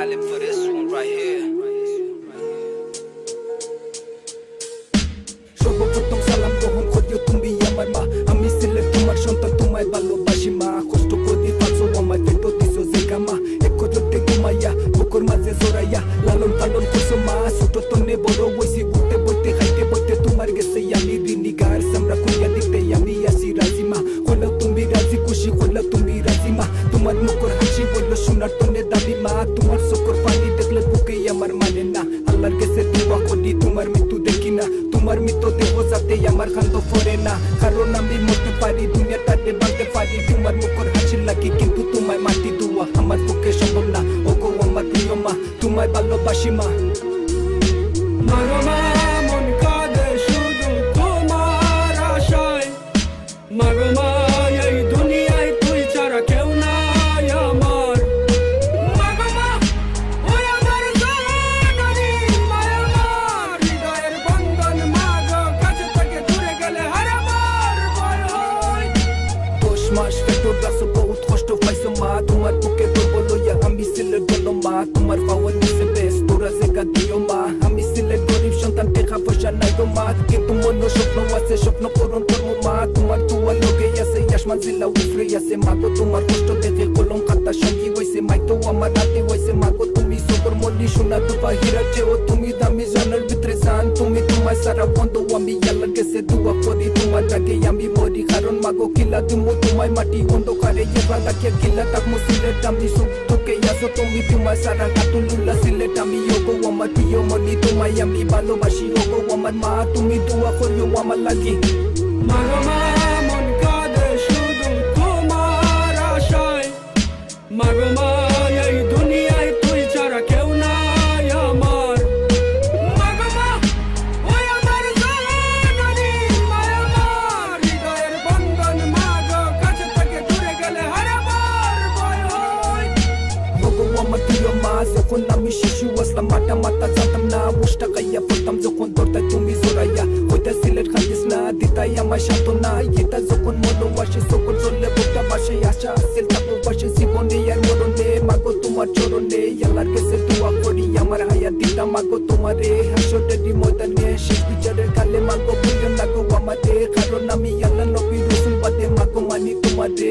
silent for this one right here. সর্বপ্রথম সালাম গ্রহণ করিও তুমি আমার মা, আমি ছিলে তোমার সন্তান, তোমায় ভালোবাসি মা। কষ্ট করি পাঁচো আমায় পেট দিছো জেগা মা, এক করতে ঘুমাইয়া বুকুর মাঝে জড়াইয়া লালন পালন করছো মা। ছোট তনে বড় হইছি, উঠতে বইতে খাইতে বইতে তোমার গেছে আমি ঋণী। গার সামরা কইয়া দিতে আমি আসি রাজি মা, হলেও তুমি রাজি খুশি হলেও তুমি রাজি মা। তোমার মুখর হাসি বললো সোনার তনে দাবি মা, তোমার চোখর পানি দেখলে বুকে আমার মানে না। আল্লাহর কাছে দোয়া করি তোমার মৃত্যু দেখি না, তোমার মৃত্যু দেহ যাতে আমার কান্দ ফরে না। কারণ আমি মরতে পারি দুনিয়াটাতে বাঁধতে পারি তোমার মুখর হাসি লাগি, কিন্তু তোমায় মাটি দোয়া আমার পক্ষে সম্ভব না। ও গো আমার প্রিয় মা, তোমায় ভালোবাসি মা। মাগো মা মন কাঁদে শুধু তোমার আশায়, মাগো মা এই দুনিয়ায় তুই ছাড়া কেউ নাই আমার। মাগো মা ওই আমার জননী, মায়া আমার হৃদয়ের বন্ধন, মাগো কাছে থেকে দূরে গেলে হারাবার ভয় হয়। 10 মাস পেটর গাছ বহুত কষ্ট পাইছো মা, তোমার বুকে ধরবো লইয়া আমি সিলেট গেলাম মা। তোমার পাওয়ার নিচে বেশ তোরা জায়গা দিও মা, আমি সিলেট গরিব সন্তান, টাকা পয়সা নাই গো মা, কিন্তু মন স্বপ্ন আছে, স্বপ্ন পূরণ করবো মা। তোমার দুয়া লোকে আছে, আসমান জিলা উফরে আছে মাগো, তোমার কষ্ট দেখে কলম খাতা সঙ্গী হইছে মাইতো আমার হাতে হইছে মাগো। তুমি সকর মল্লি সোনা দুপা হীরা চেও, তুমি দামি জানার ভিতরে জান, তুমি তোমার সারা বন্ধু। আমি আল্লাহর কাছে দোয়া করি তোমার আগে আমি মরি, কারণ মাগো কিলা তুমি তোমায় মাটি অন্ধকারে এবার রাখিয়া কিলা থাকবো সিলেট। আমি সুখ তোকে আসো তুমি তোমার সারা কাতুলুল্লা সিলেট। আমি ওগো আমার প্রিয় মনি, তোমায় আমি ভালোবাসি ওগো আমার মা, তুমি দোয়া করিও আমার লাগি। মাগো মা মন কাঁদে শুধু তোমার আশায়, মাগো মা এই দুনিয়ায় তুই ছাড়া কেউ নাই আমার। মাগো মা ওই আমার জননী, মায়া আমার হৃদয়ের বন্ধন, মাগো কাছে থেকে দূরে গেলে হারাবার ভয় হয়। ওগো আমার প্রিয় মা, যখন আমি শিশু আসলাম মাটা মাথা জানতাম না, উষ্টা খাইয়া পড়তাম যখন দরদায় তুমি জোরাইয়া ওইটা সিলেট খাইতিস না, দিতাই আমার সান্ত্বনা। এটা যখন মনো আসে সকল চললে বোটা বাসে, আশা আসিল থাকবো পাশে জীবনে আর মরণে। মাগো তোমার চরণে আল্লাহর কাছে দোয়া করি আমার হায়াত দিতা মাগো তোমারে, হাসরের ময়দানে শেষ বিচারের কালে মাগো ভুলিও না গো আমারে, কারণ আমি আল্লাহ নবী রাসূল বাদে মাগো মানি তোমারে।